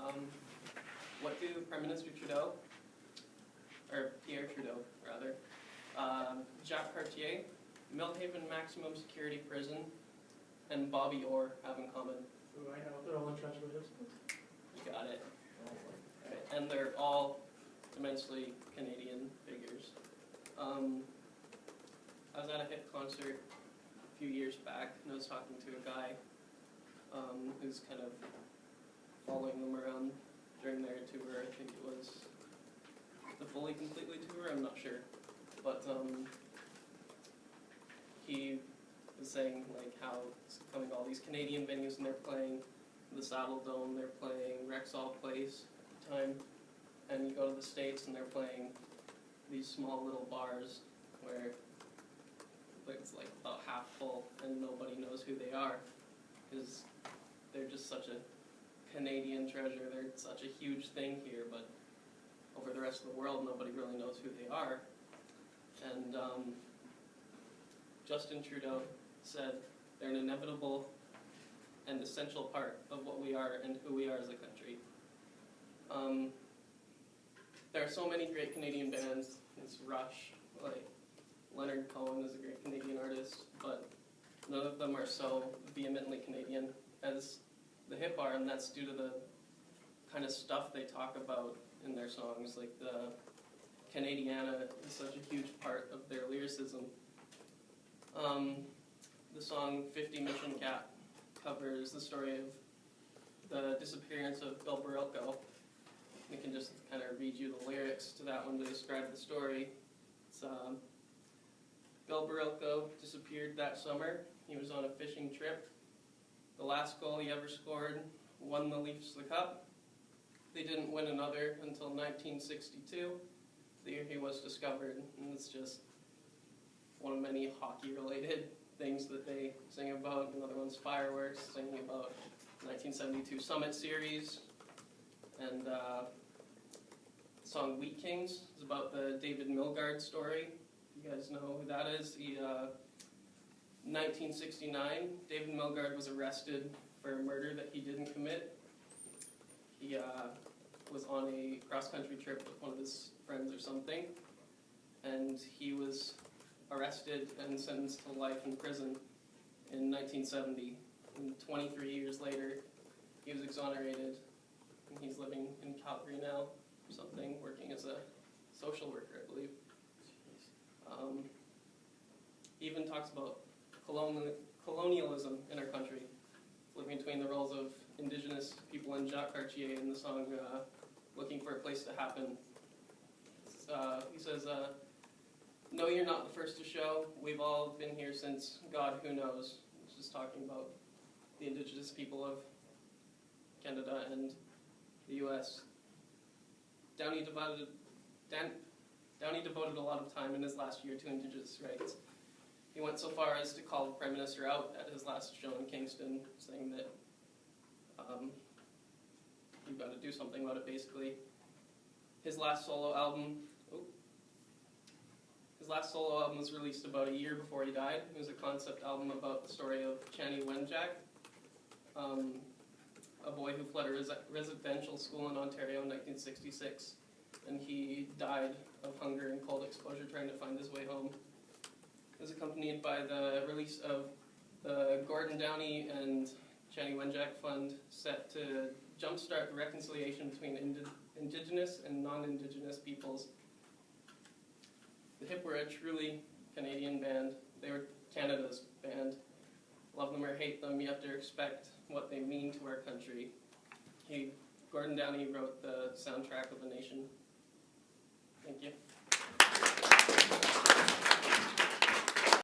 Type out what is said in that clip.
Um, what do Prime Minister Trudeau, or Pierre Trudeau rather, Jacques Cartier, Millhaven Maximum Security Prison, and Bobby Orr have in common? Ooh, I know, they're all in Transfer High School. You got it. Right. And they're all immensely Canadian figures. I was at a hip concert a few years back, and I was talking to a guy who's kind of following them around during their tour. I think it was the Fully Completely tour, I'm not sure. But he was saying like how it's coming to all these Canadian venues and they're playing the Saddle Dome, they're playing Rexall Place at the time, and you go to the States and they're playing these small little bars where it's like about half full and nobody knows who they are because they're just such a Canadian treasure. They're such a huge thing here, but over the rest of the world nobody really knows who they are. And Justin Trudeau said they're an inevitable and essential part of what we are and who we are as a country. There are so many great Canadian bands. It's Rush, like Leonard Cohen is a great Canadian artist, but none of them are so vehemently Canadian as the Hip are, and that's due to the kind of stuff they talk about in their songs. Like the Canadiana is such a huge part of their lyricism. The song 50 Mission Cat covers the story of the disappearance of Bill Barilko. We can just kind of read you the lyrics to that one to describe the story. It's, Bill Barilko disappeared that summer. He was on a fishing trip. The last goal he ever scored won the Leafs the cup. They didn't win another until 1962, the year he was discovered. And it's just one of many hockey-related things that they sing about. Another one's Fireworks, singing about 1972 Summit Series. And the song Wheat Kings is about the David Milgaard story. You guys know who that is. 1969, David Milgaard was arrested for a murder that he didn't commit. He was on a cross-country trip with one of his friends or something, and he was arrested and sentenced to life in prison in 1970. And 23 years later, he was exonerated, and he's living in Calgary now or something, working as a social worker, I believe. He even talks about colonialism in our country, living between the roles of Indigenous people and Jacques Cartier in the song Looking for a Place to Happen. He says, no, you're not the first to show. We've all been here since God who knows. He's just talking about the Indigenous people of Canada and the U.S. Downey devoted a lot of time in his last year to Indigenous rights. He went so far as to call the Prime Minister out at his last show in Kingston, saying that you've got to do something about it, basically. His last solo album was released about a year before he died. It was a concept album about the story of Chanie Wenjack, a boy who fled a residential school in Ontario in 1966, and he died of hunger and cold exposure trying to find his way home. It was accompanied by the release of the Gordon Downie and Chanie Wenjack Fund, set to jumpstart the reconciliation between Indigenous and non-Indigenous peoples. The Hip were a truly Canadian band. They were Canada's band. Love them or hate them, you have to respect what they mean to our country. Gordon Downie wrote the soundtrack of a nation. Thank you.